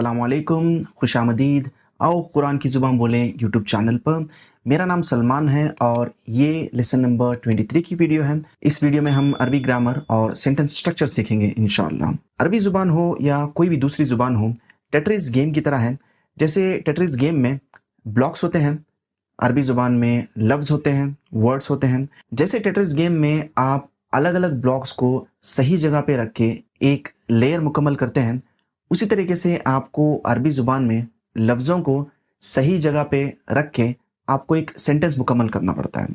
अस्सलामुअलैकुम, खुशामदीद। आओ कुरान की ज़ुबान बोलें यूट्यूब चैनल पर। मेरा नाम सलमान है और ये लेसन नंबर 23 की वीडियो है। इस वीडियो में हम अरबी ग्रामर और सेंटेंस स्ट्रक्चर सीखेंगे इंशाअल्लाह। अरबी ज़ुबान हो या कोई भी दूसरी ज़ुबान हो, टेट्रिस गेम की तरह है। जैसे टेट्रिस गेम में ब्लॉक्स होते हैं, अरबी ज़ुबान में लफ्ज़ होते हैं, वर्ड्स होते हैं। जैसे टेट्रिस गेम में आप अलग-अलग ब्लॉक्स को सही जगह पे रख के एक लेयर मुकम्मल करते हैं, उसी तरीके से आपको अरबी ज़ुबान में लफ्ज़ों को सही जगह पे रख के आपको एक सेंटेंस मुकम्मल करना पड़ता है।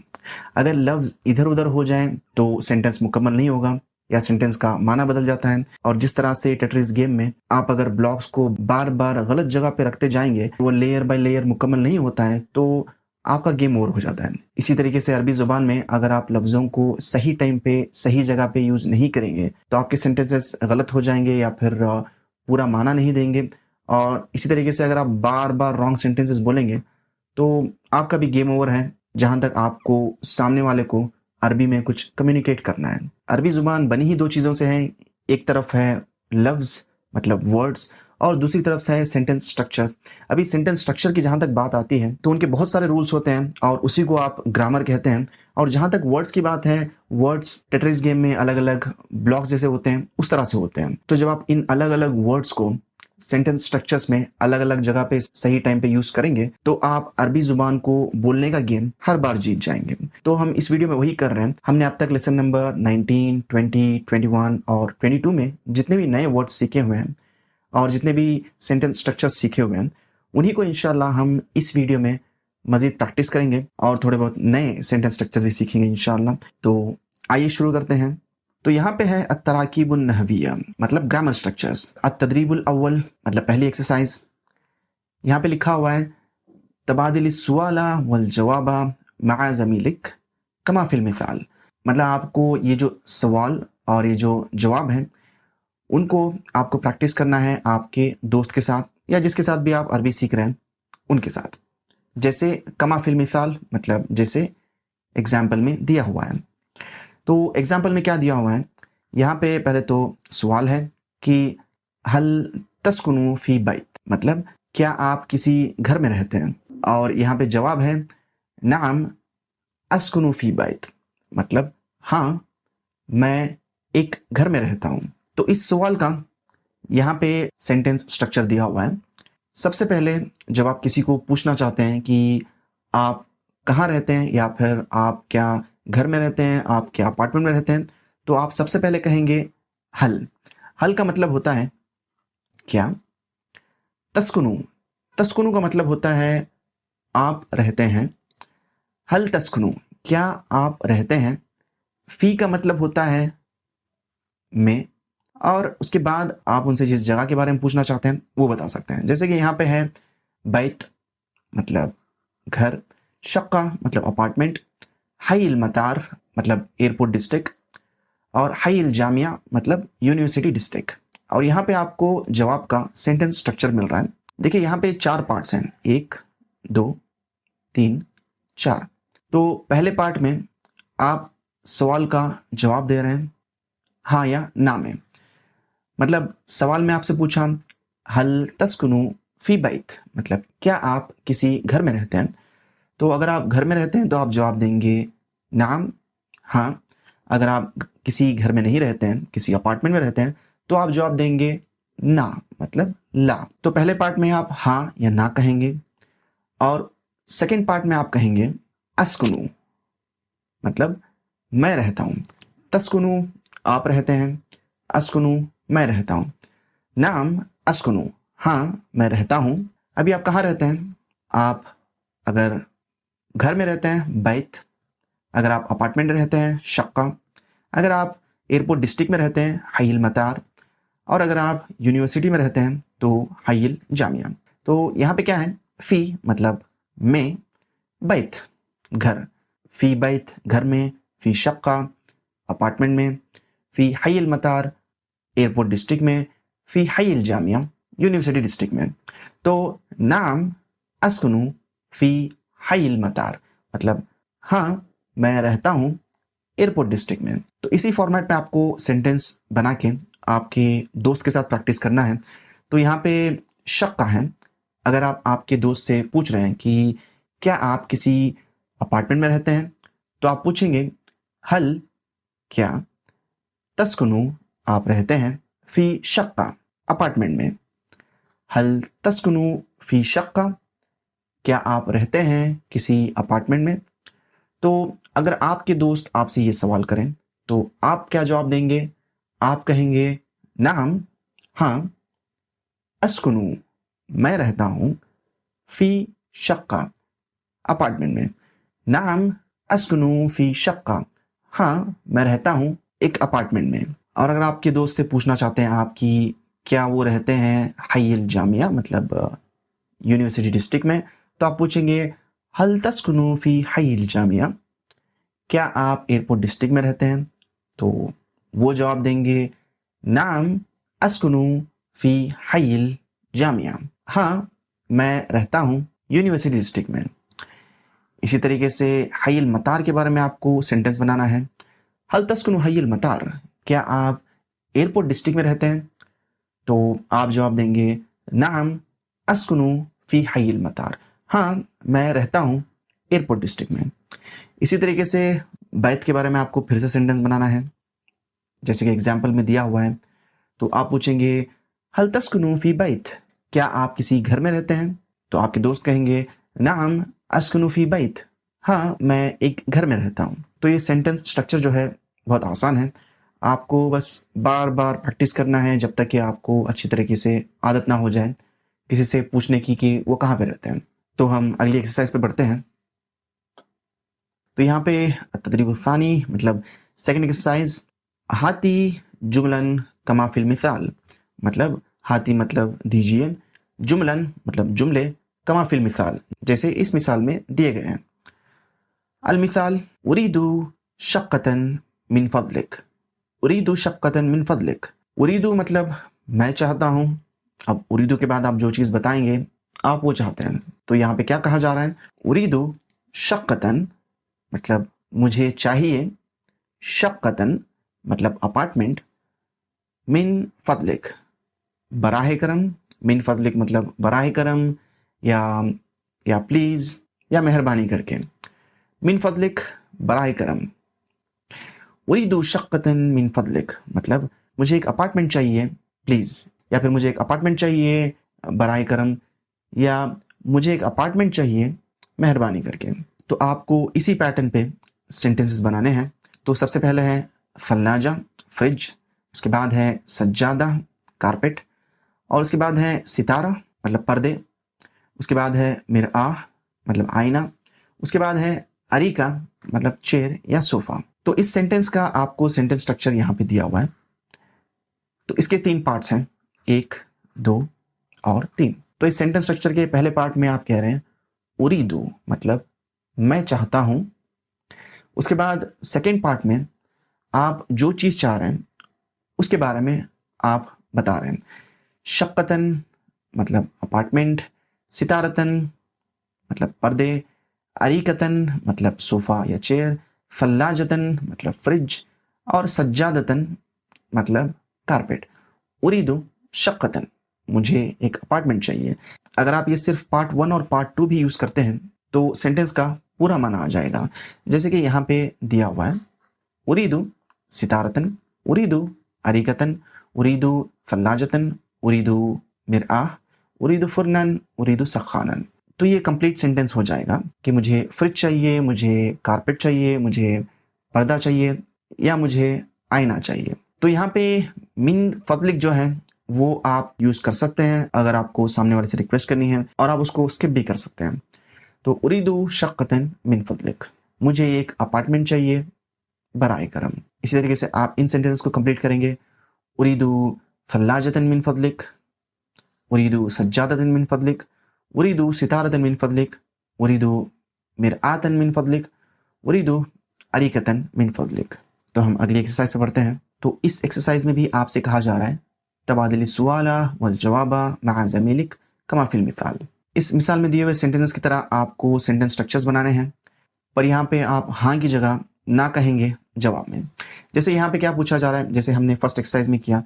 अगर लफ्ज़ इधर-उधर हो जाएँ तो सेंटेंस मुकम्मल नहीं होगा या सेंटेंस का माना बदल जाता है। और जिस तरह से टेट्रिस गेम में आप अगर ब्लॉक्स को बार-बार गलत जगह पे रखते जाएँगे, वो लेयर बाय लेयर मुकम्मल नहीं होता है, तो आपका गेम ओवर हो जाता है। इसी तरीके से अरबी ज़ुबान में अगर आप लफ्ज़ों को सही टाइम पे, सही जगह पे यूज़ नहीं करेंगे, तो आपके सेंटेंसेस गलत हो जाएँगे या फिर पूरा माना नहीं देंगे। और इसी तरीके से अगर आप बार-बार रॉन्ग सेंटेंसेस बोलेंगे, तो आपका भी गेम ओवर है, जहाँ तक आपको सामने वाले को अरबी में कुछ कम्युनिकेट करना है। अरबी ज़ुबान बनी ही 2 चीज़ों से है, एक तरफ है लफ्ज़ मतलब वर्ड्स और दूसरी तरफ से है सेंटेंस स्ट्रक्चर। अभी सेंटेंस स्ट्रक्चर की जहाँ तक बात आती है, तो उनके बहुत सारे रूल्स होते हैं और उसी को आप ग्रामर कहते हैं। और जहाँ तक वर्ड्स की बात है, वर्ड्स टेट्रिस गेम में अलग-अलग ब्लॉक्स जैसे होते हैं, उस तरह से होते हैं। तो जब आप इन अलग-अलग वर्ड्स को सेंटेंस स्ट्रक्चर्स में अलग-अलग जगह पे सही टाइम पे यूज़ करेंगे, तो आप अरबी ज़ुबान को बोलने का गेम हर बार जीत जाएँगे। तो हम इस वीडियो में वही कर रहे हैं। हमने अब तक लेसन नंबर 19, 20, 21 और 22 में जितने भी नए वर्ड्स सीखे हुए हैं और जितने भी सेंटेंस स्ट्रक्चर सीखे हुए हैं, उन्हीं को इंशाअल्लाह हम इस वीडियो में मज़ीद प्रैक्टिस करेंगे और थोड़े बहुत नए सेंटेंस स्ट्रक्चर्स भी सीखेंगे इंशाअल्लाह। तो आइए शुरू करते हैं। तो यहाँ पे है अत-तराकीबुन नहविया मतलब ग्रामर स्ट्रक्चर्स। अत-तदरीबुल अव्वल मतलब पहली एक्सरसाइज। यहाँ पे लिखा हुआ है तबादिल सुआला वल जवाबा मआ ज़मीलिक कमा फिल मिसाल। मतलब आपको ये जो सवाल और ये जो जवाब हैं, उनको आपको प्रैक्टिस करना है आपके दोस्त के साथ या जिसके साथ भी आप अरबी सीख रहे हैं, उनके साथ। जैसे कमा फिल मिसाल मतलब जैसे एग्ज़ाम्पल में दिया हुआ है। तो एग्ज़ाम्पल में क्या दिया हुआ है? यहाँ पे पहले तो सवाल है कि हल तस्कुनु फ़ी बैत मतलब क्या आप किसी घर में रहते हैं? और यहाँ पे जवाब है नअम अस्कुनु फ़ी बैत मतलब हाँ, मैं एक घर में रहता हूँ। तो इस सवाल का यहाँ पे सेंटेंस स्ट्रक्चर दिया हुआ है। सबसे पहले जब आप किसी को पूछना चाहते हैं कि आप कहाँ रहते हैं या फिर आप क्या घर में रहते हैं, आप क्या अपार्टमेंट में रहते हैं, तो आप सबसे पहले कहेंगे हल। हल का मतलब होता है क्या? तस्कुनु, तस्कुनु का मतलब होता है आप रहते हैं। हल तस्कुनु क्या आप रहते हैं? फ़ी का मतलब होता है में। और उसके बाद आप उनसे जिस जगह के बारे में पूछना चाहते हैं, वो बता सकते हैं। जैसे कि यहाँ पे है बैत मतलब घर, शक्का मतलब अपार्टमेंट, हाइल मतार मतलब एयरपोर्ट डिस्ट्रिक्ट और हाइल जामिया मतलब यूनिवर्सिटी डिस्ट्रिक्ट। और यहाँ पे आपको जवाब का सेंटेंस स्ट्रक्चर मिल रहा है। देखिए यहाँ पे 4 पार्ट्स हैं, 1, 2, 3, 4। तो पहले पार्ट में आप सवाल का जवाब दे रहे हैं हाँ या ना में। मतलब सवाल में आपसे पूछा हल तस्कुनु फ़ी बैत मतलब क्या आप किसी घर में रहते हैं? तो अगर आप घर में रहते हैं तो आप जवाब देंगे नाम, हाँ। अगर आप किसी घर में नहीं रहते हैं, किसी अपार्टमेंट में रहते हैं, तो आप जवाब देंगे ना मतलब ला। तो पहले पार्ट में आप हाँ या ना कहेंगे और सेकंड पार्ट में आप कहेंगे अस्कुनु मतलब मैं रहता हूँ। तस्कुनु आप रहते हैं, अस्कुनु मैं रहता हूँ। नाम अस्कुनु हाँ मैं रहता हूँ। अभी आप कहाँ रहते हैं? आप अगर घर में रहते हैं बैत, अगर आप अपार्टमेंट में रहते हैं शक्का, अगर आप एयरपोर्ट डिस्ट्रिक्ट में रहते हैं हाइल मतार और अगर आप यूनिवर्सिटी में रहते हैं तो हाइल जामिया। तो यहाँ पे क्या है? फ़ी मतलब में, बैत घर, फ़ी बैत घर में, फ़ी शक्का अपार्टमेंट में, फ़ी हाइल मतार एयरपोर्ट डिस्ट्रिक्ट में, फ़ी हाइल जामिया यूनिवर्सिटी डिस्ट्रिक्ट में। तो नाम अस्कुनु फ़ी हाइल मतार मतलब हाँ मैं रहता हूँ एयरपोर्ट डिस्ट्रिक्ट में। तो इसी फॉर्मेट में आपको सेंटेंस बना के आपके दोस्त के साथ प्रैक्टिस करना है। तो यहाँ पे शक्का है। अगर आप आपके दोस्त से पूछ रहे हैं कि क्या आप किसी अपार्टमेंट में रहते हैं, तो आप पूछेंगे हल क्या तस्कुनु आप रहते हैं फी शक्का अपार्टमेंट में। हल तस्कुनु फी शक्का क्या आप रहते हैं किसी अपार्टमेंट में। तो अगर आपके दोस्त आपसे ये सवाल करें तो आप क्या जवाब देंगे? आप कहेंगे नाम हाँ, अस्कुनु मैं रहता हूँ, फी शक्का अपार्टमेंट में। नाम अस्कुनु फी शक्का हाँ, मैं रहता हूँ एक अपार्टमेंट में। और अगर आपके दोस्त से पूछना चाहते हैं आप कि क्या वो रहते हैं हय्यल जामिया मतलब यूनिवर्सिटी डिस्ट्रिक्ट में, तो आप पूछेंगे हल तस्कुनु फी हय्यल जामिया क्या आप एयरपोर्ट डिस्ट्रिक्ट में रहते हैं। तो वो जवाब देंगे नाम अस्कुनु फी हय्यल जामिया हाँ, मैं रहता हूँ यूनिवर्सिटी डिस्ट्रिक्ट में। इसी तरीके से हय्यल मतार के बारे में आपको सेंटेंस बनाना है। हल तस्कुनु हय्यल मतार क्या आप एयरपोर्ट डिस्ट्रिक्ट में रहते हैं। तो आप जवाब देंगे नाम अस्कुनु फी हय्यल मतार हाँ, मैं रहता हूँ एयरपोर्ट डिस्ट्रिक्ट में। इसी तरीके से बैत के बारे में आपको फिर से सेंटेंस बनाना है, जैसे कि एग्जाम्पल में दिया हुआ है। तो आप पूछेंगे हल तस्कुनु फी बैत क्या आप किसी घर में रहते हैं। तो आपके दोस्त कहेंगे नाम अस्कुनु फी बैत हाँ, मैं एक घर में रहता हूँ। तो ये सेंटेंस स्ट्रक्चर जो है बहुत आसान है, आपको बस बार बार प्रैक्टिस करना है जब तक कि आपको अच्छी तरीके से आदत ना हो जाए किसी से पूछने की कि वो कहाँ पे रहते हैं। तो हम अगली एक्सरसाइज पे बढ़ते हैं। तो यहाँ पे तदरीब सानी मतलब सेकंड एक्सरसाइज हाथी जुमलन कमा फिल मिसाल मतलब हाथी मतलब दीजिए, जुमलन मतलब जुमले, कमा फिल मिसाल जैसे इस मिसाल में दिए गए हैं। अल मिसाल उरीदु शक्कतन मिन फदलिक, उरीदु शक्कतन मिन फदलिक। उरीदु मतलब मैं चाहता हूँ। अब उरीदु के बाद आप जो चीज़ बताएंगे आप वो चाहते हैं। तो यहाँ पे क्या कहा जा रहा है? उरीदु शक्कतन मतलब मुझे चाहिए, शक्कतन मतलब अपार्टमेंट, मिन फदलिक बराहे करम, मिन फदलिक मतलब बराहे करम या प्लीज़ या मेहरबानी करके। मिन फदलिक बराहे करम। उरीदु शक्कतन मिन फदलिक मतलब मुझे एक अपार्टमेंट चाहिए प्लीज़, या फिर मुझे एक अपार्टमेंट चाहिए बराए करम, या मुझे एक अपार्टमेंट चाहिए मेहरबानी करके। तो आपको इसी पैटर्न पे सेंटेंसेस बनाने हैं। तो सबसे पहले है फल्लाजा फ्रिज, उसके बाद है सज्जादा कारपेट, और उसके बाद है सितारा मतलब पर्दे, उसके बाद है मिरआह मतलब आईना, उसके बाद है अरीका मतलब चेयर या सोफा। तो इस सेंटेंस का आपको सेंटेंस स्ट्रक्चर यहाँ पे दिया हुआ है। तो इसके 3 पार्ट्स हैं, 1, 2 और 3। तो इस सेंटेंस स्ट्रक्चर के पहले पार्ट में आप कह रहे हैं उरीदु मतलब मैं चाहता हूं। उसके बाद सेकेंड पार्ट में आप जो चीज़ चाह रहे हैं उसके बारे में आप बता रहे हैं। शक्कतन मतलब अपार्टमेंट, सितारतन मतलब पर्दे, अरीकतन मतलब सोफ़ा या चेयर, फल्लाजतन मतलब फ्रिज, और सज्जादतन मतलब कारपेट। उरीदु शक्कतन मुझे एक अपार्टमेंट चाहिए। अगर आप ये सिर्फ पार्ट 1 और पार्ट 2 भी यूज़ करते हैं तो सेंटेंस का पूरा माना आ जाएगा। जैसे कि यहाँ पे दिया हुआ है उरीदु सितारतन, उरीदु अरीकतन, उरीदु फल्लाजतन, उरीदु मिरआह, उरीदु फुरनन, उरीदु सखानन। तो ये कंप्लीट सेंटेंस हो जाएगा कि मुझे फ्रिज चाहिए, मुझे कारपेट चाहिए, मुझे पर्दा चाहिए, या मुझे आईना चाहिए। तो यहाँ पे मिन फदलिक जो है वो आप यूज़ कर सकते हैं अगर आपको सामने वाले से रिक्वेस्ट करनी है, और आप उसको स्किप भी कर सकते हैं। तो उरीदु शक्कतन मिन फदलिक मुझे एक अपार्टमेंट चाहिए बराए करम। इसी तरीके से आप इन सेंटेंस को कंप्लीट करेंगे। उरीदु फल्लाजतन मिन फदलिक, उरीदु सज्जादतन मिन फदलिक, उरीदु सितारतन मिन फदलिक, उरीदु मिरआतन मिन फदलिक, उरीदु अरीकतन मिन फदलिक। तो हम अगली एक्सरसाइज पे बढ़ते हैं। तो इस एक्सरसाइज में भी आपसे कहा जा रहा है तबादिल सुआला वल जवाबा मआ ज़मीलिक कमा फिल मिसाल। इस मिसाल में दिए हुए सेंटेंसेस की तरह आपको सेंटेंस स्ट्रक्चर्स बनाने हैं, पर यहाँ पे आप हाँ की जगह ना कहेंगे जवाब में। जैसे यहाँ पे क्या पूछा जा रहा है, जैसे हमने फर्स्ट एक्सरसाइज में किया,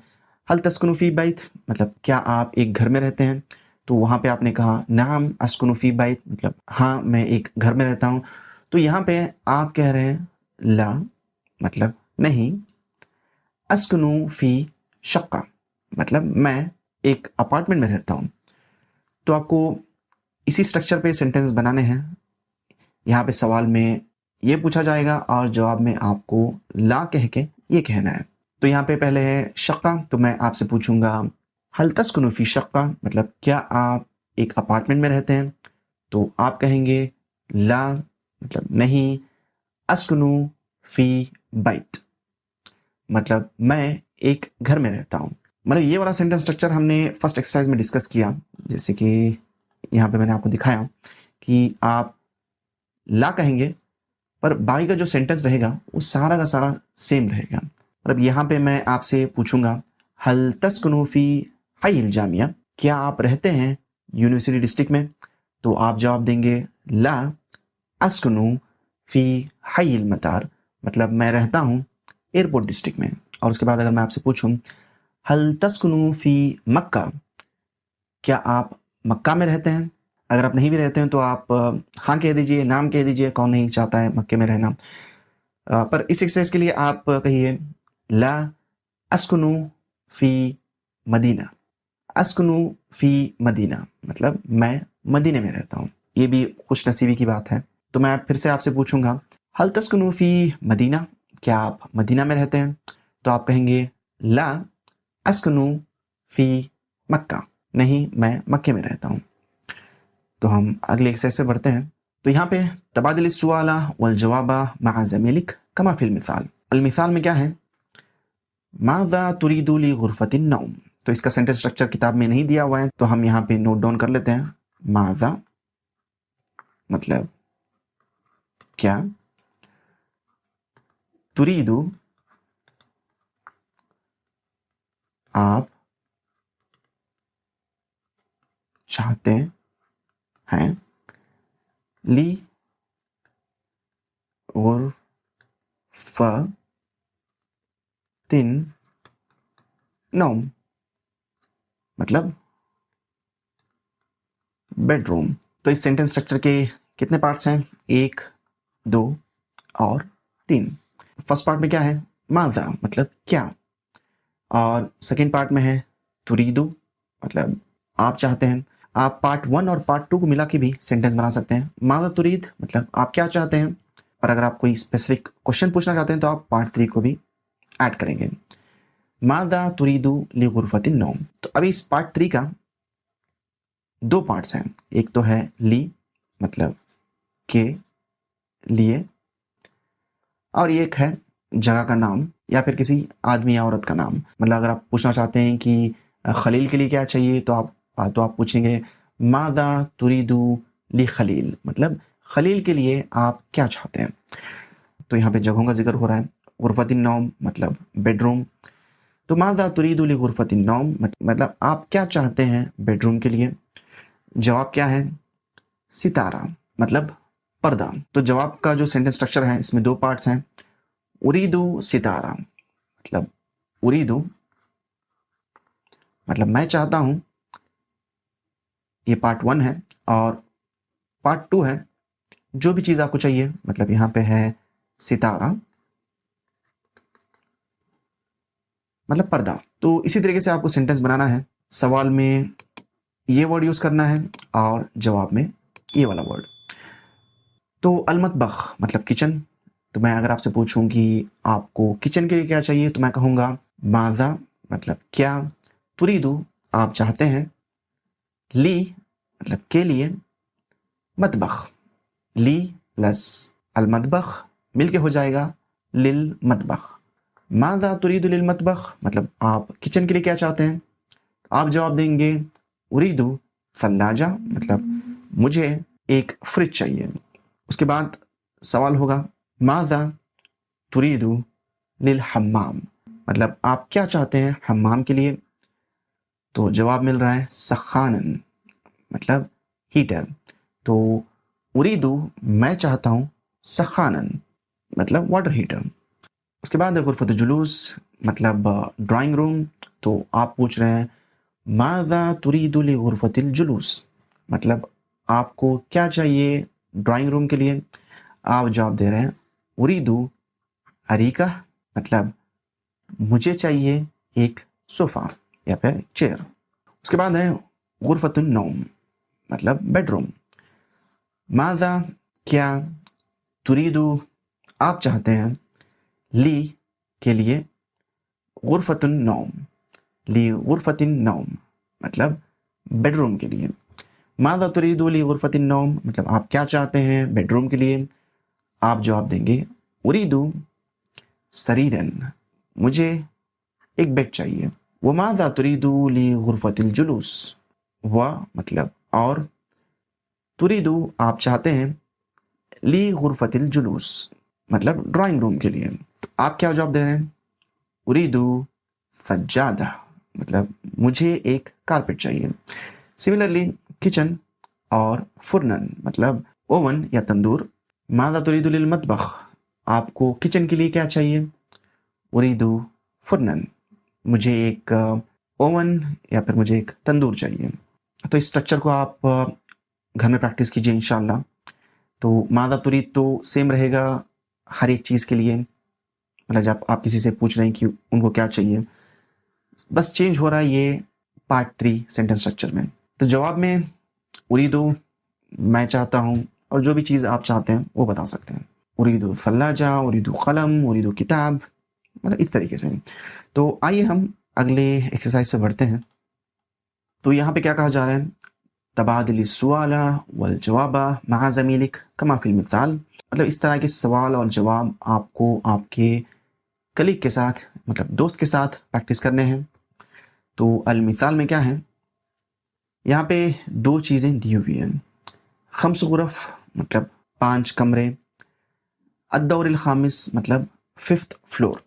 हल तस्कुनु फी बैत मतलब क्या आप एक घर में रहते हैं। तो वहाँ पे आपने कहा नाम अस्कुनु फी बैत, मतलब हाँ मैं एक घर में रहता हूँ। तो यहाँ पे आप कह रहे हैं ला, मतलब नहीं, अस्कुनु फी शक्का, मतलब मैं एक अपार्टमेंट में रहता हूँ। तो आपको इसी स्ट्रक्चर पे सेंटेंस बनाने हैं। यहाँ पे सवाल में ये पूछा जाएगा और जवाब में आपको ला कह के ये कहना है। तो यहाँ पे पहले है शक्का, तो मैं आपसे पूछूंगा हल तस्कुनु फी शक्का, मतलब क्या आप एक अपार्टमेंट में रहते हैं? तो आप कहेंगे ला, मतलब नहीं, अस्कुनु फी बैत, मतलब मैं एक घर में रहता हूँ। मतलब ये वाला सेंटेंस स्ट्रक्चर हमने फर्स्ट एक्सरसाइज में डिस्कस किया, जैसे कि यहाँ पे मैंने आपको दिखाया कि आप ला कहेंगे पर बाकी का जो सेंटेंस रहेगा वो सारा का सारा सेम रहेगा। मतलब यहाँ पे मैं आपसे पूछूंगा हल तस्कुनु फी हाइल जामिया, क्या आप रहते हैं यूनिवर्सिटी डिस्ट्रिक्ट में? तो आप जवाब देंगे ला अस्कुनु फी हाइल मतार, मतलब मैं रहता हूँ एयरपोर्ट डिस्ट्रिक्ट में। और उसके बाद अगर मैं आपसे पूछूं हल तस्कुनु फी मक्का, क्या आप मक्का में रहते हैं? अगर आप नहीं भी रहते हैं तो आप हाँ कह दीजिए, नाम कह दीजिए, कौन नहीं चाहता है मक्के में रहना। पर इस एक्सरसाइज के लिए आप कहिए ला अस्कुनु फी मदीना, अस्कुनु फी मदीना, मतलब मैं मदीने में रहता हूँ। ये भी खुश नसीबी की बात है। तो मैं फिर से आपसे पूछूंगा हल तस्कुनु फी मदीना, क्या आप मदीना में रहते हैं? तो आप कहेंगे ला अस्कुनु फी मक्का, नहीं मैं मक्के में रहता हूँ। तो हम अगले एक्सरसाइज पे बढ़ते हैं। तो यहाँ पे तबादिल सुआला वल जवाबा मा ज़मीलिक कमा फिल मिसाल। अल मिसाल में क्या है, माज़ा तुरीदु ली गुरफतिन नौम। तो इसका सेंटेंस स्ट्रक्चर किताब में नहीं दिया हुआ है, तो हम यहाँ पे नोट डाउन कर लेते हैं। माज़ा मतलब क्या, तुरीदु आप चाहते हैं, ली गुरफतिन नौम, मतलब बेडरूम। तो इस सेंटेंस स्ट्रक्चर के कितने पार्ट्स हैं? 1, 2 और 3। फर्स्ट पार्ट में क्या है, माज़ा मतलब क्या, और सेकेंड पार्ट में है तुरीदु, मतलब आप चाहते हैं। आप पार्ट 1 और पार्ट 2 को मिला के भी सेंटेंस बना सकते हैं। माज़ा तुरीद मतलब आप क्या चाहते हैं, और अगर आप कोई स्पेसिफिक क्वेश्चन पूछना चाहते हैं तो आप पार्ट 3 को भी ऐड करेंगे। माज़ा तुरीदु ली गुरफतिन नौम। तो अभी इस पार्ट 3 का 2 पार्ट्स हैं। एक तो है ली, मतलब के लिए, और एक है जगह का नाम या फिर किसी आदमी या औरत का नाम। मतलब अगर आप पूछना चाहते हैं कि खलील के लिए क्या चाहिए, तो आप पूछेंगे मादा तुरीदु ली खलील, मतलब खलील के लिए आप क्या चाहते हैं। तो यहाँ पे जगहों का जिक्र हो रहा है। गुरफतिन नौम मतलब बेडरूम। तो मादा तुरीदु ली गुरफतिन नौम मतलब आप क्या चाहते हैं बेडरूम के लिए। जवाब क्या है, सितारा मतलब पर्दा। तो जवाब का जो सेंटेंस स्ट्रक्चर है इसमें 2 पार्ट्स हैं। उरीदु सितारा, मतलब उरीदु मतलब मैं चाहता हूं, ये पार्ट 1 है। और पार्ट 2 है जो भी चीज आपको चाहिए, मतलब यहां पे है सितारा मतलब पर्दा। तो इसी तरीके से आपको सेंटेंस बनाना है। सवाल में ये वर्ड यूज करना है और जवाब में ये वाला वर्ड। तो अलमतबख मतलब किचन। तो मैं अगर आपसे पूछूं कि आपको किचन के लिए क्या चाहिए, तो मैं कहूंगा माज़ा मतलब क्या, तुरीदु आप चाहते हैं, ली मतलब के लिए, मतबख ली प्लस अलमतबख मिलके हो जाएगा लिल मतबख। माज़ा तुरीदु लिल मतबख मतलब आप किचन के लिए क्या चाहते हैं। आप जवाब देंगे उरीदु फल्लाजा, मतलब मुझे एक फ्रिज चाहिए। उसके बाद सवाल होगा माज़ा तुरीदु लिल हम्माम, मतलब आप क्या चाहते हैं हम्माम के लिए। तो जवाब मिल रहा है सखानन मतलब हीटर। तो उरीदु मैं चाहता हूं सखानन मतलब वाटर हीटर। उसके बाद गुरफत जुलूस मतलब ड्राइंग रूम। तो आप पूछ रहे हैं माज़ा तुरीदु लि गुरफ़तिल जुलूस, मतलब आपको क्या चाहिए ड्राइंग रूम के लिए? आप जवाब दे रहे हैं उरीदु अरीका, मतलब मुझे चाहिए एक सोफ़ा या फिर एक चेयर। उसके बाद है गुरफ़तुन नौम, मतलब बेडरूम। माज़ा क्या, तुरीदु आप चाहते हैं, ली के लिए, गुरफ़तुन नौम, ली गुरफ़तिन नौम, मतलब बेडरूम के लिए। माज़ा तुरीदु ली गुरफ़तिन नौम, मतलब आप क्या चाहते हैं बेडरूम के लिए? आप जवाब देंगे उरीदु सरीरन, मुझे एक बेड चाहिए। व माज़ा तुरीदु ली गुरफ़तिल जुलूस, व मतलब और, तुरीदु आप चाहते हैं, ली गुरफ़तिल जुलूस, मतलब ड्राइंग रूम के लिए। तो आप क्या जवाब दे रहे हैं? उरीदु सज्जादा, मतलब मुझे एक कारपेट चाहिए। सिमिलरली किचन और फुरनन, मतलब ओवन या तंदूर। माज़ा तुरीदु लिल मतबख, आपको किचन के लिए क्या चाहिए? उरीदु फुरनन, मुझे एक ओवन या फिर मुझे एक तंदूर चाहिए। तो इस स्ट्रक्चर को आप घर में प्रैक्टिस कीजिए इंशाल्लाह। तो माज़ा तुरीद तो सेम रहेगा हर एक चीज़ के लिए, मतलब जब आप किसी से पूछ रहे हैं कि उनको क्या चाहिए, बस चेंज हो रहा है ये पार्ट 3 सेंटेंस स्ट्रक्चर में। तो जवाब में उरीदु मैं चाहता हूँ, और जो भी चीज़ आप चाहते हैं वो बता सकते हैं। उरीदु सल्लाजा, उरीदु कलम, उरीदु किताब, मतलब इस तरीके से। तो आइए हम अगले एक्सरसाइज पे बढ़ते हैं। तो यहाँ पे क्या कहा जा रहा है? तबादल सुआला वल जवाबा मआ ज़मीलिक कमा फिल मिसाल, मतलब इस तरह के सवाल और जवाब आपको आपके कलीग के साथ, मतलब दोस्त के साथ प्रैक्टिस करने हैं। तो अल मिसाल में क्या है? यहाँ पे दो चीज़ें दी हुई हैं। खम्स गुरफ, मतलब 5 कमरे। अद्दौर खामिस, मतलब 5th फ्लोर।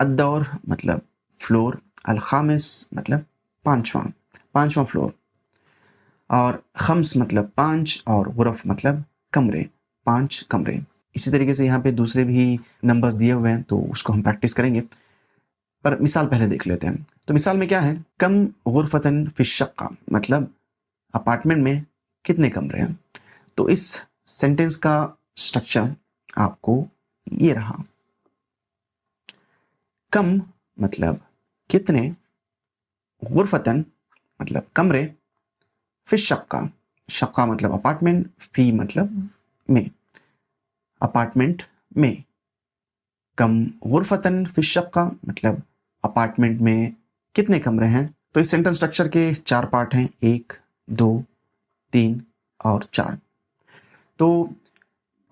अद्दौर मतलब फ्लोर, अल खामिस मतलब पांचवा फ्लोर। और खम्स मतलब 5 और गुरफ मतलब कमरे, 5 कमरे। इसी तरीके से यहाँ पे दूसरे भी नंबर्स दिए हुए हैं, तो उसको हम प्रैक्टिस करेंगे। पर मिसाल पहले देख लेते हैं। तो मिसाल में क्या है? कम गुरफतन फिश शक्का, मतलब अपार्टमेंट में कितने कमरे हैं। तो इस सेंटेंस का स्ट्रक्चर आपको ये रहा। कम मतलब कितने, गुरफतन मतलब कमरे, फिश शक्का, शक्का मतलब अपार्टमेंट, फी मतलब में, अपार्टमेंट में। कम गुरफतन फिश शक्का, मतलब अपार्टमेंट में कितने कमरे हैं। तो इस सेंटेंस स्ट्रक्चर के 4 पार्ट हैं, 1, 2, 3 और 4। तो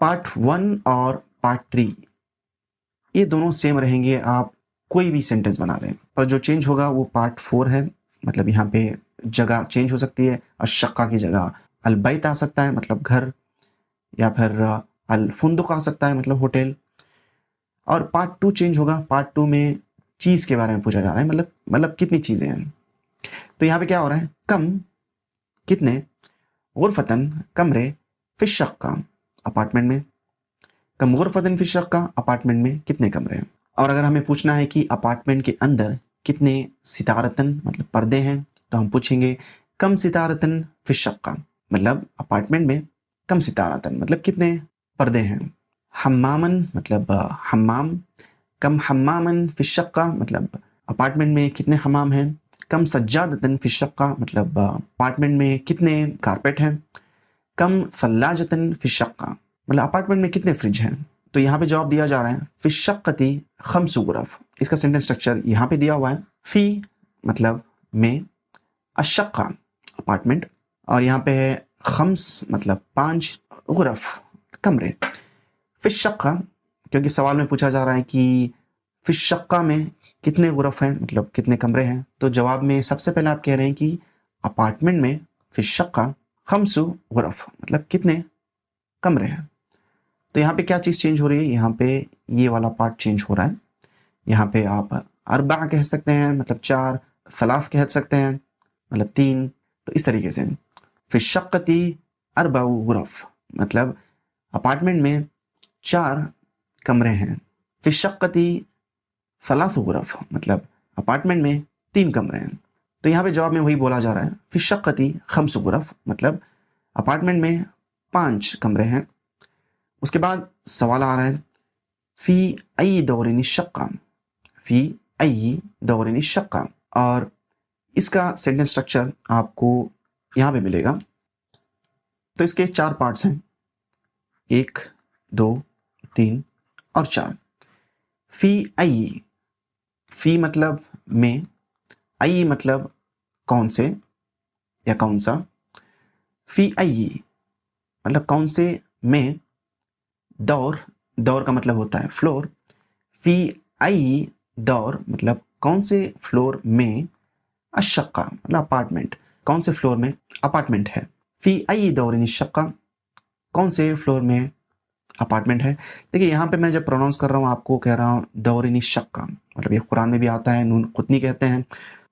पार्ट 1 और पार्ट 3 ये दोनों सेम रहेंगे, आप कोई भी सेंटेंस बना लें। पर जो चेंज होगा वो पार्ट 4 है, मतलब यहाँ पे जगह चेंज हो सकती है। अशक्का की जगह अलबैत आ सकता है, मतलब घर, या फिर अल-फुंदुक आ सकता है, मतलब होटल। और पार्ट 2 चेंज होगा। पार्ट 2 में चीज़ के बारे में पूछा जा रहा है, मतलब कितनी चीज़ें हैं। तो यहाँ पे क्या हो रहा है? कम कितने, गुरफतन कमरे, फिश शक्का अपार्टमेंट में। कम गुरफतन फिश शक्का अपार्टमेंट में कितने कमरे हैं। और अगर हमें पूछना है कि अपार्टमेंट के अंदर कितने सितारतन मतलब पर्दे हैं, तो हम पूछेंगे कम सितारतन फिश शक्का, मतलब अपार्टमेंट में कम सितारतन मतलब कितने पर्दे हैं। हम्मामन मतलब हम्माम, कम हम्मामन फिश शक्का, मतलब अपार्टमेंट में कितने हम्माम हैं। कम सज्जादतन फिश शक्का, मतलब अपार्टमेंट में कितने कारपेट हैं। कम सल्लाजतन फिश शक्का, मतलब अपार्टमेंट में कितने फ्रिज हैं। तो यहाँ पे जवाब दिया जा रहा है फिश शक्कती खम्सु गुरफ। इसका सेंटेंस स्ट्रक्चर यहाँ पे दिया हुआ है। फी मतलब में, अशक्का अपार्टमेंट, और यहाँ पे है खम्स मतलब 5, गुरफ कमरे। फिश शक्का, क्योंकि सवाल में पूछा जा रहा है कि फिश शक्का में कितने गुरफ हैं, मतलब कितने कमरे हैं। तो जवाब में सबसे पहले आप कह रहे हैं कि अपार्टमेंट में फिश शक्का खम्सु गुरफ, मतलब कितने कमरे हैं। तो यहाँ पे क्या चीज़ चेंज हो रही है? यहाँ पे ये वाला पार्ट चेंज हो रहा है। यहाँ पे आप अरबा कह सकते हैं, मतलब 4, सलास कह सकते हैं, मतलब 3। तो इस तरीके से फिश शक्कती अरबा गुरफ, मतलब अपार्टमेंट में 4 कमरे हैं। फिश शक्कती सलास गुरफ, मतलब अपार्टमेंट में 3 कमरे हैं। तो यहाँ पे जवाब में वही बोला जा रहा है, फी शक्कती खम्स गुरफ, मतलब अपार्टमेंट में 5 कमरे हैं। उसके बाद सवाल आ रहा है, फी अई दौरिन शक्का, फी अई दौरिन शक्का, और इसका सेंटेंस स्ट्रक्चर आपको यहाँ पे मिलेगा। तो इसके 4 पार्ट्स हैं, 1, 2, 3 और 4। फी अई, फी मतलब में, अई मतलब कौन से या कौन सा, फी अई मतलब कौन से में, दौर, दौर का मतलब होता है फ्लोर, फी अई दौर मतलब कौन से फ्लोर में, अशक्का मतलब अपार्टमेंट, कौन से फ्लोर में अपार्टमेंट है, फी अई दौरिन शक्का, कौन से फ्लोर में अपार्टमेंट है। देखिए यहाँ पे मैं जब प्रोनाउंस कर रहा हूँ आपको कह रहा हूँ दौरिन शक्का, मतलब ये कुरान में भी आता है, नून कुतनी कहते हैं।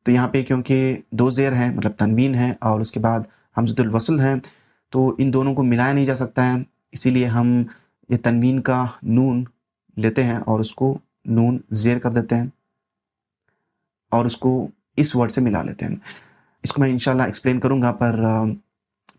तो यहाँ पे क्योंकि 2 ज़ेर है मतलब तनवीन है और उसके बाद हमज़तुल वस्ल है, तो इन दोनों को मिलाया नहीं जा सकता है, इसीलिए हम ये तनवीन का नून लेते हैं और उसको नून ज़ेर कर देते हैं और उसको इस वर्ड से मिला लेते हैं। इसको मैं इंशाल्लाह एक्सप्लेन करूँगा, पर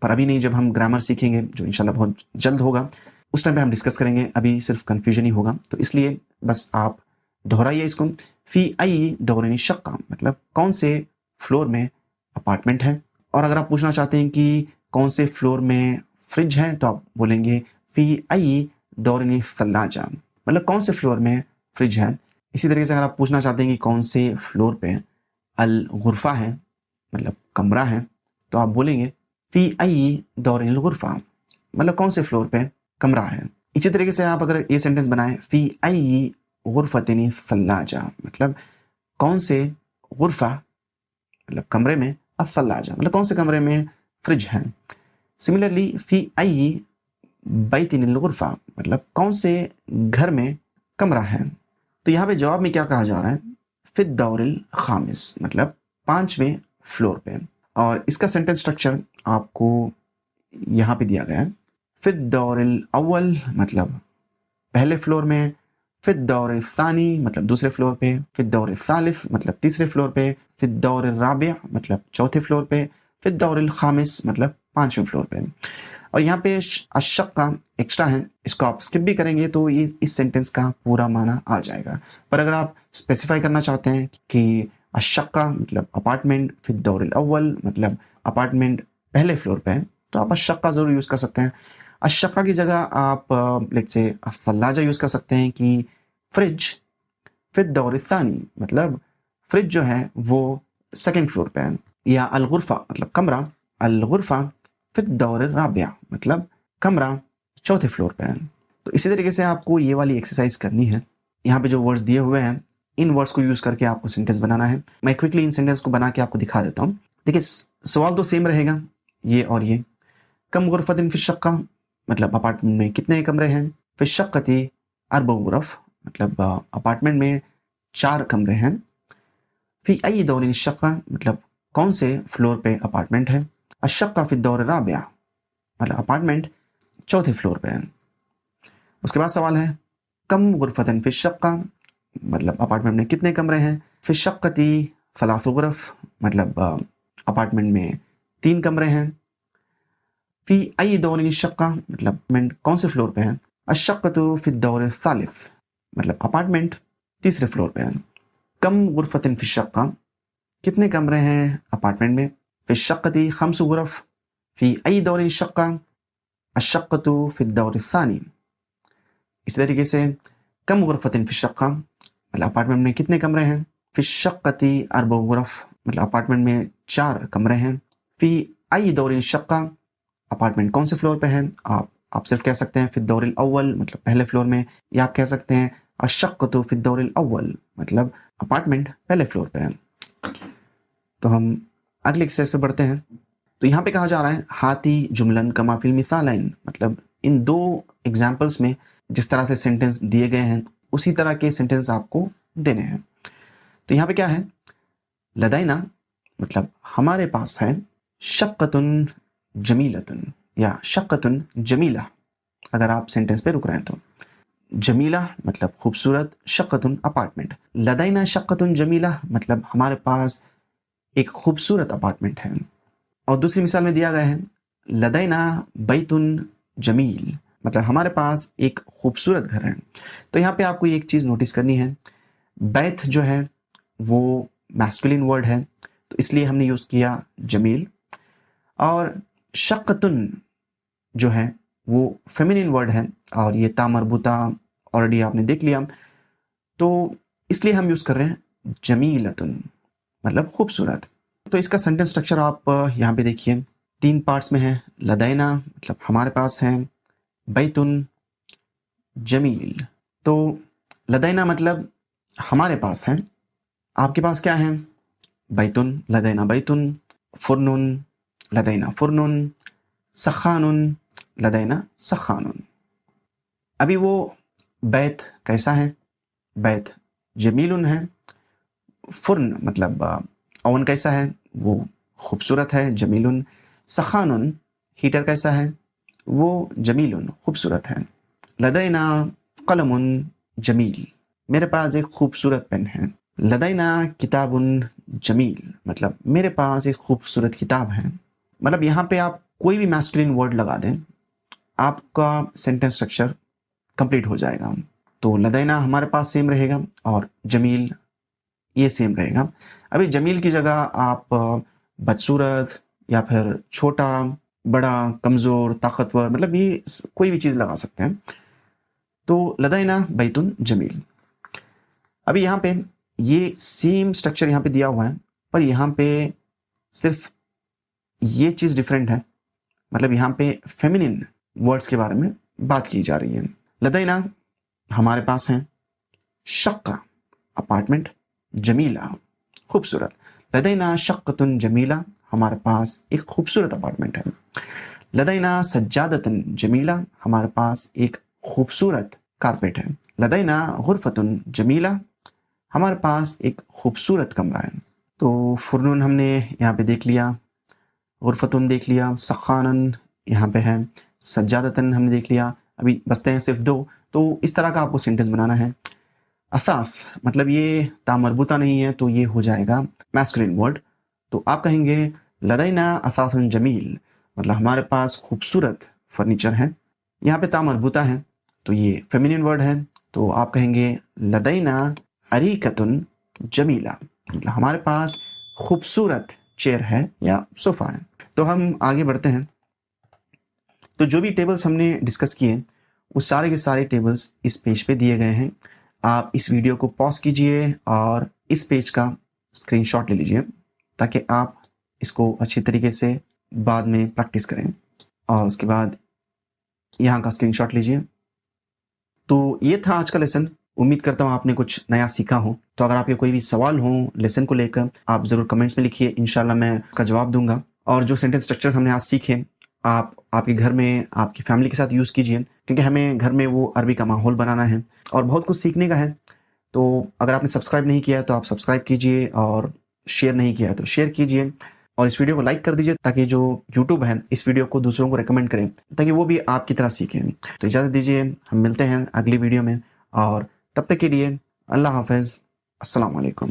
अभी नहीं, जब हम ग्रामर सीखेंगे जो इंशाल्लाह बहुत जल्द होगा उस टाइम पे हम डिस्कस करेंगे, अभी सिर्फ कन्फ्यूजन ही होगा। तो इसलिए बस आप दोहराइए इसको, फी अई दौरिन शक्का मतलब कौन से फ्लोर में अपार्टमेंट है। और अगर आप पूछना चाहते हैं कि कौन से फ्लोर में फ्रिज है तो आप बोलेंगे फी अई दौरिन सल्लाजा, मतलब कौन से फ्लोर में फ्रिज है। इसी तरीके से अगर आप पूछना चाहते हैं कि कौन से फ्लोर पे अल गुरफा है मतलब कमरा है, तो आप बोलेंगे फी अई दौरिन गुरफा, मतलब कौन से फ्लोर पे कमरा है। इसी तरीके से आप अगर ये सेंटेंस बनाएं, फी अई गुरफतिन सल्लाजा, मतलब कौन से गुरफा मतलब कमरे में, असल्लाजा मतलब कौन से कमरे में फ्रिज है। सिमिलरली फी अई बैतिन गुरफा मतलब कौन से घर में कमरा है। तो यहाँ पे जवाब में क्या कहा जा रहा है, फिद दौरिल खामिस मतलब 5वें फ्लोर पे। और इसका सेंटेंस स्ट्रक्चर आपको यहाँ पे दिया गया है, फिद दौरिल अव्वल मतलब पहले फ्लोर में, फिद दौर सानी मतलब दूसरे फ्लोर पे, फिद दौर सालिस मतलब तीसरे फ्लोर पे, फिद दौर राबिया मतलब चौथे फ्लोर पे, फिद दौर खामिस मतलब 5वें फ्लोर पे। और यहाँ पे अशक्का एक्स्ट्रा है, इसको आप स्किप भी करेंगे तो ये इस सेंटेंस का पूरा माना आ जाएगा। पर अगर आप स्पेसिफाई करना चाहते हैं कि अशक्का मतलब अपार्टमेंट, फिद दौर अव्वल मतलब अपार्टमेंट पहले फ्लोर पे है, तो आप अशक्का ज़रूर यूज़ कर सकते हैं। अशक्का की जगह आप लेट्स से सल्लाजा यूज़ कर सकते हैं कि फ्रिज फिद दौर सानी मतलब फ्रिज जो है वो सेकंड फ्लोर पे है, या अल गुरफा मतलब कमरा, अल गुरफा फिद दौर राबिया मतलब कमरा चौथे फ्लोर पे है। तो इसी तरीके से आपको ये वाली एक्सरसाइज करनी है। यहाँ पे जो वर्ड्स दिए हुए हैं इन वर्ड्स को यूज़ करके आपको सेंटेंस बनाना है। मैं क्विकली इन सेंटेंस को बना के आपको दिखा देता हूँ। देखिए सवाल तो सेम रहेगा, ये और ये। कम गुरफतिन फिश शक्का मतलब अपार्टमेंट में कितने कमरे हैं, फिश शक्कती अरबा गुरफ मतलब अपार्टमेंट में 4 कमरे हैं, फी अई दौरिन शक्का मतलब कौन से फ्लोर पे अपार्टमेंट है, अशक्का फिद दौर राबिया मतलब अपार्टमेंट चौथे फ्लोर पे है। उसके बाद सवाल है कम गुरफतन फिश शक्का मतलब अपार्टमेंट में कितने कमरे हैं, फिश शक्कती सलासु गुरफ मतलब अपार्टमेंट में 3 कमरे हैं, फी अई दौरिन शक्का मतलब अपार्टमेंट कौन से फ्लोर पे है, अशक्कतु फिद दौर सालिस मतलब अपार्टमेंट तीसरे फ्लोर पे है। कम गुरफतिन फिश शक्का कितने कमरे हैं अपार्टमेंट में, फिश शक्कती खम्स गुरफ, फी अई दौरिन शक्का अशक्कतु फिद दौर सानी। इस तरीके से कम गुरफतिन फिश शक्का मतलब अपार्टमेंट में कितने कमरे हैं, फिश शक्कती अरबा गुरफ मतलब अपार्टमेंट में 4 कमरे हैं, फी अई दौरिन शक्का अपार्टमेंट कौन से फ्लोर पे है। आप सिर्फ कह सकते हैं फिद दौरिल अव्वल मतलब पहले फ्लोर में, या आप कह सकते हैं अशक्कतु फिद दौरिल अव्वल मतलब अपार्टमेंट पहले फ्लोर पे है। तो हम अगले एक्सरसाइज पे बढ़ते हैं। तो यहाँ पे कहा जा रहा है हाथी जुमलन कमा फिल मिसालैन मतलब इन 2 एग्जाम्पल्स में जिस तरह से सेंटेंस दिए गए हैं उसी तरह के सेंटेंस आपको देने हैं। तो यहाँ पे क्या है, लदाइना मतलब हमारे पास है, शक्कतुन जमीलतुन या शक्कतुन जमीला अगर आप सेंटेंस पे रुक रहे हैं तो, जमीला मतलब खूबसूरत, शक्कतुन अपार्टमेंट, लदाइना शक्कतुन जमीला मतलब हमारे पास एक खूबसूरत अपार्टमेंट है। और दूसरी मिसाल में दिया गया है लदैना बैतुन जमील, मतलब हमारे पास एक खूबसूरत घर है। तो यहाँ पे आपको एक चीज़ नोटिस करनी है, बैत जो है वो मैस्कुलिन वर्ड है, तो इसलिए हमने यूज़ किया जमील। और शक्कतुन जो है वो फेमिनिन वर्ड है, और ये ता मरबूता ऑलरेडी आपने देख लिया, तो इसलिए हम यूज़ कर रहे हैं जमीलतुन, मतलब खूबसूरत। तो इसका सेंटेंस स्ट्रक्चर आप यहाँ पे देखिए, 3 पार्ट्स में है। लदैना मतलब हमारे पास है, बैतुन जमील। तो लदैना मतलब हमारे पास है, आपके पास क्या है? बैतुन, लदैना बैतुन, फुरनुन, लदैना फुरनुन, सखानुन, लदैना सखानुन। अभी वो बैत कैसा है? बैत जमीलुन है। फुर्न मतलब ओवन कैसा है? वो खूबसूरत है, जमीलुन। सखानुन हीटर कैसा है? वो जमीलुन खूबसूरत है। लदैना कलमुन जमील, मेरे पास एक खूबसूरत पेन है। लदैना किताबुन जमील, मतलब मेरे पास एक खूबसूरत किताब है। मतलब यहाँ पे आप कोई भी मैस्कुलिन वर्ड लगा दें, आपका सेंटेंस स्ट्रक्चर कंप्लीट हो जाएगा। तो लदैना हमारे पास सेम रहेगा और जमील ये सेम रहेगा। अभी जमील की जगह आप बदसूरत या फिर छोटा, बड़ा, कमज़ोर, ताकतवर, मतलब ये कोई भी चीज़ लगा सकते हैं। तो लदैना बैतुन जमील। अभी यहाँ पे ये सेम स्ट्रक्चर यहाँ पे दिया हुआ है, पर यहाँ पे सिर्फ ये चीज़ डिफरेंट है, मतलब यहाँ पे फेमिनिन वर्ड्स के बारे में बात की जा रही है। लदैना हमारे पास है, शक्का अपार्टमेंट, जमीला खूबसूरत। लदैना शक्कतुन जमीला, हमारे पास एक खूबसूरत अपार्टमेंट है। लदैना सज्जादतन जमीला, हमारे पास एक खूबसूरत कारपेट है। लदैना गुरफतुन जमीला, हमारे पास एक खूबसूरत कमरा है। तो फुरनुन हमने यहाँ पे देख लिया, गुरफतुन देख लिया, सखानन यहाँ पे है, सज्जादतन हमने देख लिया। अभी बचते हैं सिर्फ 2। तो इस तरह का आपको सेंटेंस बनाना है। असाफ मतलब ये तामरबूता नहीं है, तो ये हो जाएगा मैस्कुलिन वर्ड। तो आप कहेंगे लदैना असासन जमील, मतलब हमारे पास खूबसूरत फर्नीचर है। यहाँ पे तामरबूता है, तो ये फेमिनिन वर्ड है, तो आप कहेंगे लदैना अरीकतुन जमीला, मतलब हमारे पास खूबसूरत चेयर है या सोफा है। तो हम आगे बढ़ते हैं। तो जो भी टेबल्स हमने डिस्कस किए, वो सारे के सारे टेबल्स इस पेज पे दिए गए हैं। आप इस वीडियो को पॉज कीजिए और इस पेज का स्क्रीनशॉट ले लीजिए, ताकि आप इसको अच्छी तरीके से बाद में प्रैक्टिस करें। और उसके बाद यहाँ का स्क्रीनशॉट लीजिए। तो ये था आज का लेसन। उम्मीद करता हूँ आपने कुछ नया सीखा हो। तो अगर आपके कोई भी सवाल हो लेसन को लेकर, आप ज़रूर कमेंट्स में लिखिए, इंशाल्लाह मैं उसका जवाब दूंगा। और जो सेंटेंस स्ट्रक्चर्स हमने आज सीखे, आप आपके घर में आपकी फैमिली के साथ यूज़ कीजिए, क्योंकि हमें घर में वो अरबी का माहौल बनाना है और बहुत कुछ सीखने का है। तो अगर आपने सब्सक्राइब नहीं किया है तो आप सब्सक्राइब कीजिए, और शेयर नहीं किया है तो शेयर कीजिए, और इस वीडियो को लाइक कर दीजिए, ताकि जो यूट्यूब है इस वीडियो को दूसरों को रेकमेंड करें, ताकि वो भी आपकी तरह सीखें। तो इजाज़त दीजिए, हम मिलते हैं अगली वीडियो में, और तब तक के लिए अल्लाह हाफ़िज़, अस्सलाम वालेकुम।